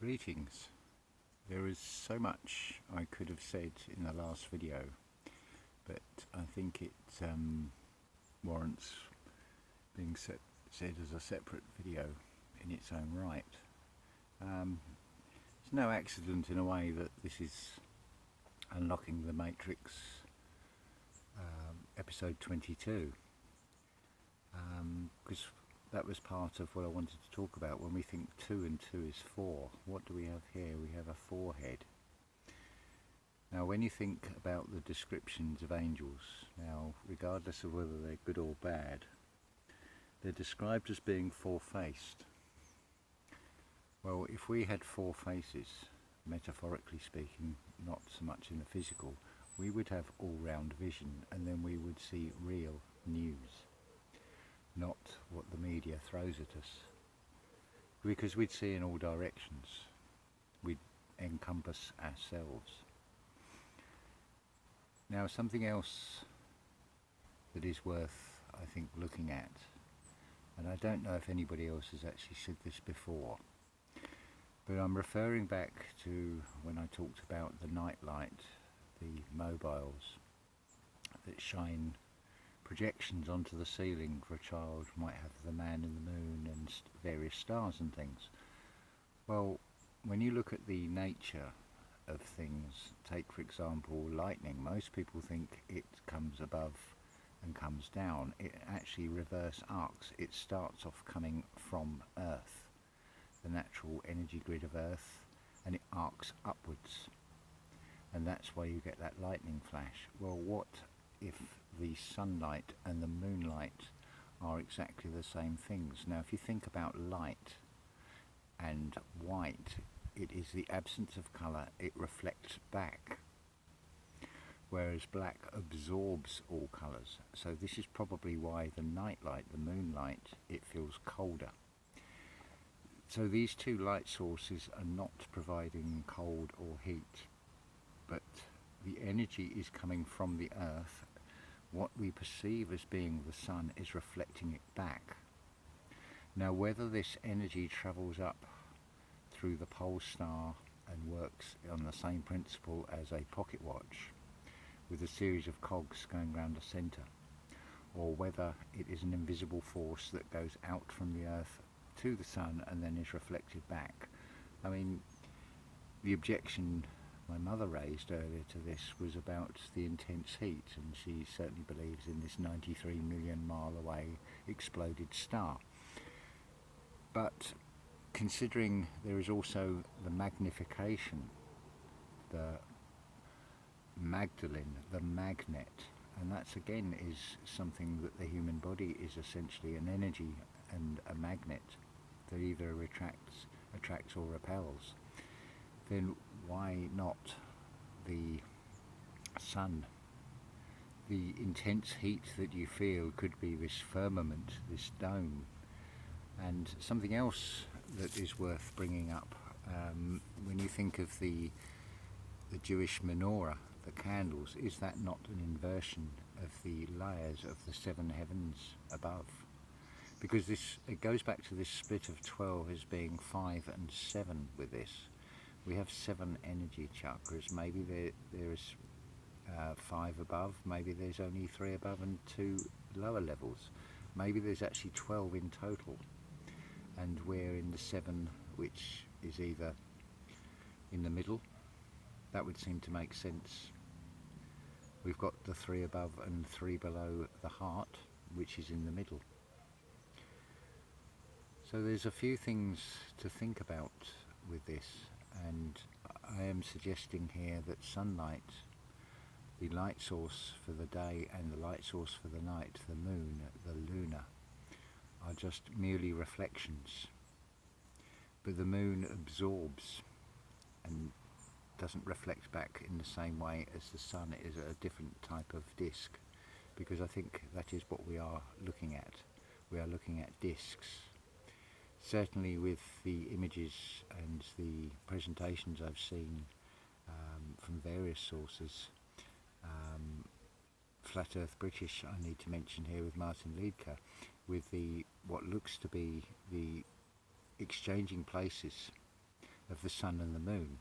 Greetings. There is so much I could have said in the last video, but I think it warrants being said as a separate video in its own right. It's no accident in a way that this is Unlocking the Matrix episode 22, because that was part of what I wanted to talk about. When we think 2 and 2 is 4, what do we have here? We have a forehead. Now when you think about the descriptions of angels, now regardless of whether they're good or bad, they're described as being four-faced. Well, if we had four faces, metaphorically speaking, not so much in the physical, we would have all-round vision, and then we would see real news, not what the media throws at us, because we'd see in all directions. We'd encompass ourselves. Now something else that is worth, I think, looking at, and I don't know if anybody else has actually said this before, but I'm referring back to when I talked about the nightlight, the mobiles that shine projections onto the ceiling for a child, might have the man in the moon and various stars and things. Well, when you look at the nature of things, take for example lightning, most people think it comes above and comes down. It actually reverse arcs. It starts off coming from Earth, the natural energy grid of Earth, and it arcs upwards, and that's why you get that lightning flash. Well, what if the sunlight and the moonlight are exactly the same things? Now if you think about light and white, it is the absence of colour, it reflects back, whereas black absorbs all colours. So this is probably why the nightlight, the moonlight, it feels colder. So these two light sources are not providing cold or heat, but the energy is coming from the Earth. What we perceive as being the sun is reflecting it back. Now whether this energy travels up through the pole star and works on the same principle as a pocket watch, with a series of cogs going round the centre, or whether it is an invisible force that goes out from the Earth to the sun and then is reflected back. I mean, the objection my mother raised earlier to this was about the intense heat, and she certainly believes in this 93 million mile away exploded star. But considering there is also the magnification, the Magdalene, the magnet, and that's again is something that the human body is essentially an energy and a magnet that either attracts or repels, then why not the sun? The intense heat that you feel could be this firmament, this dome. And something else that is worth bringing up, when you think of the Jewish menorah, the candles, is that not an inversion of the layers of the 7 heavens above? Because it goes back to this split of 12 as being 5 and 7 with this. We have 7 energy chakras. Maybe there is 5 above, maybe there's only 3 above and 2 lower levels. Maybe there's actually 12 in total, and we're in the 7, which is either in the middle. That would seem to make sense. We've got the 3 above and 3 below the heart, which is in the middle. So there's a few things to think about with this, and I am suggesting here that sunlight, the light source for the day and the light source for the night, the moon, the lunar, are just merely reflections. But the moon absorbs and doesn't reflect back in the same way as the sun. It is a different type of disc, because I think that is what we are looking at. We are looking at discs. Certainly with the images and the presentations I've seen from various sources, Flat Earth British I need to mention here with Martin Liedker, with what looks to be the exchanging places of the sun and the moon,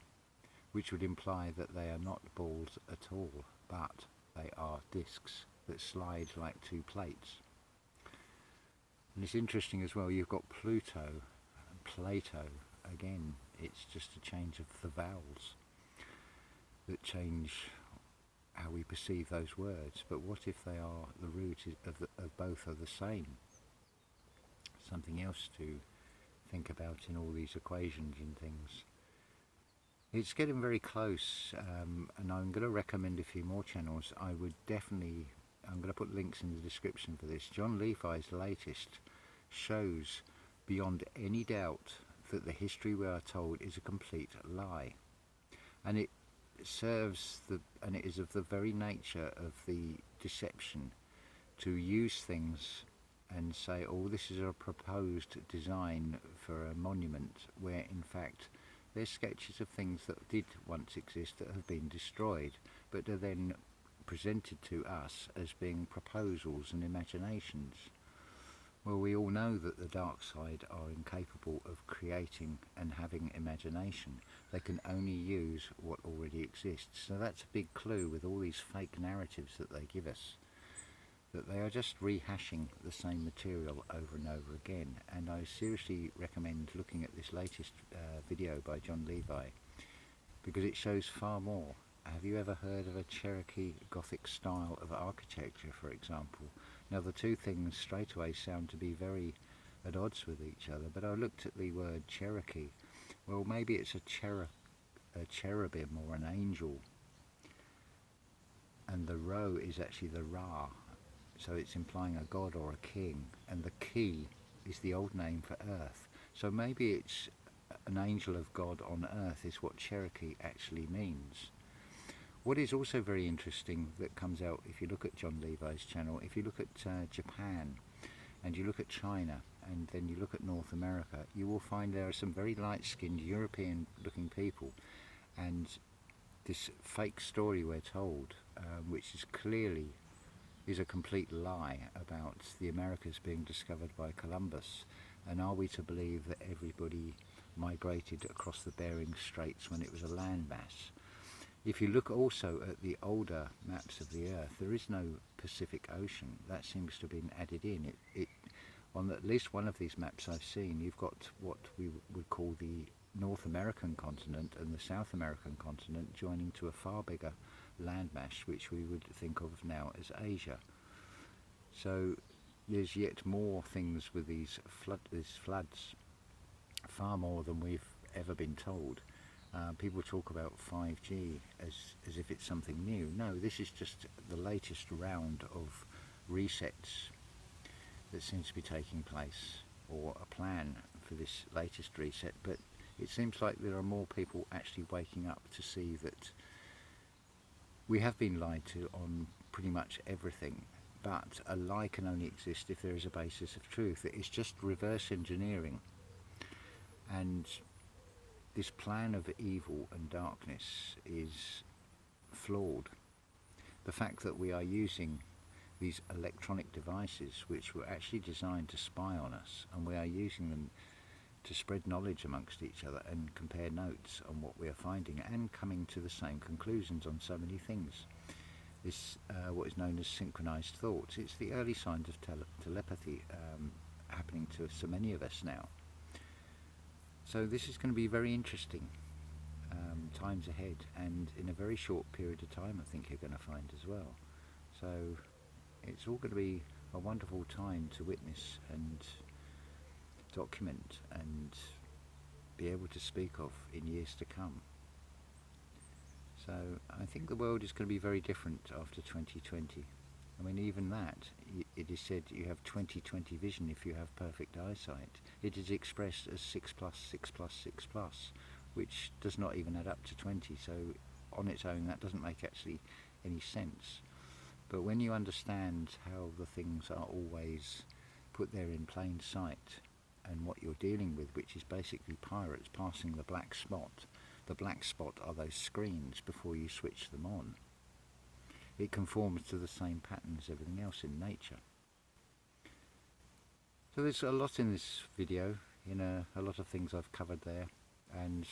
which would imply that they are not balls at all, but they are discs that slide like two plates. And it's interesting as well, you've got Pluto and Plato. Again, it's just a change of the vowels that change how we perceive those words. But what if they are the root of both are the same? Something else to think about in all these equations and things. It's getting very close, and I'm going to recommend a few more channels. I'm going to put links in the description for this. Jon Levi's latest shows beyond any doubt that the history we are told is a complete lie, and it is of the very nature of the deception to use things and say, oh, this is a proposed design for a monument, where in fact they're sketches of things that did once exist that have been destroyed, but are then presented to us as being proposals and imaginations. Well, we all know that the dark side are incapable of creating and having imagination. They can only use what already exists. So that's a big clue with all these fake narratives that they give us, that they are just rehashing the same material over and over again. And I seriously recommend looking at this latest video by Jon Levi, because it shows far more. Have you ever heard of a Cherokee Gothic style of architecture, for example? Now, the two things straight away sound to be very at odds with each other, but I looked at the word Cherokee. Well, maybe it's a cherubim or an angel, and the ro is actually the Ra, so it's implying a god or a king, and the key is the old name for earth. So maybe it's an angel of God on earth is what Cherokee actually means. What is also very interesting that comes out if you look at Jon Levi's channel, if you look at Japan and you look at China and then you look at North America, you will find there are some very light-skinned European looking people, and this fake story we're told, which is clearly a complete lie about the Americas being discovered by Columbus. And are we to believe that everybody migrated across the Bering Straits when it was a landmass? If you look also at the older maps of the Earth, there is no Pacific Ocean. That seems to have been added in. On at least one of these maps I've seen, you've got what we would call the North American continent and the South American continent joining to a far bigger landmass, which we would think of now as Asia. So there's yet more things with these floods, far more than we've ever been told. People talk about 5G as if it's something new. No, this is just the latest round of resets that seems to be taking place, or a plan for this latest reset. But it seems like there are more people actually waking up to see that we have been lied to on pretty much everything, but a lie can only exist if there is a basis of truth. It's just reverse engineering, and this plan of evil and darkness is flawed. The fact that we are using these electronic devices which were actually designed to spy on us, and we are using them to spread knowledge amongst each other and compare notes on what we are finding and coming to the same conclusions on so many things. This what is known as synchronized thoughts. It's the early signs of telepathy happening to so many of us now. So this is going to be very interesting times ahead, and in a very short period of time I think you're going to find as well. So it's all going to be a wonderful time to witness and document and be able to speak of in years to come. So I think the world is going to be very different after 2020. I mean, even that, it is said you have 20/20 vision if you have perfect eyesight. It is expressed as 6+, 6+, which does not even add up to 20, so on its own that doesn't make actually any sense. But when you understand how the things are always put there in plain sight, and what you're dealing with, which is basically pirates passing the black spot. The black spot are those screens before you switch them on. It conforms to the same pattern as everything else in nature. So there's a lot in this video, a lot of things I've covered there, and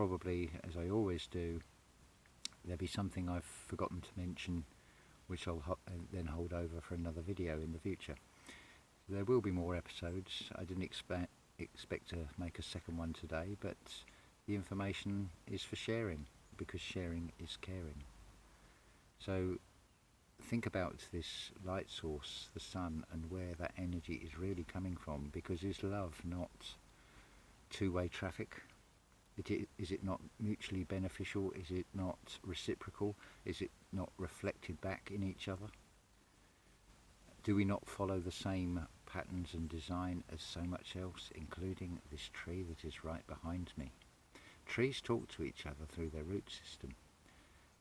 probably, as I always do, there'll be something I've forgotten to mention, which I'll then hold over for another video in the future. There will be more episodes. I didn't expect to make a second one today, but the information is for sharing, because sharing is caring. So think about this light source, the sun, and where that energy is really coming from, because is love not two-way traffic? Is it not mutually beneficial? Is it not reciprocal? Is it not reflected back in each other? Do we not follow the same patterns and design as so much else, including this tree that is right behind me? Trees talk to each other through their root system.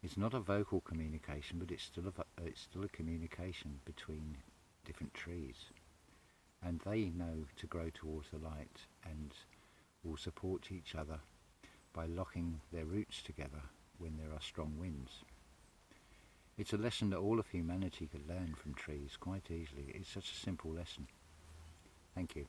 It's not a vocal communication, but it's still a communication between different trees. And they know to grow towards the light and will support each other by locking their roots together when there are strong winds. It's a lesson that all of humanity could learn from trees quite easily. It's such a simple lesson. Thank you.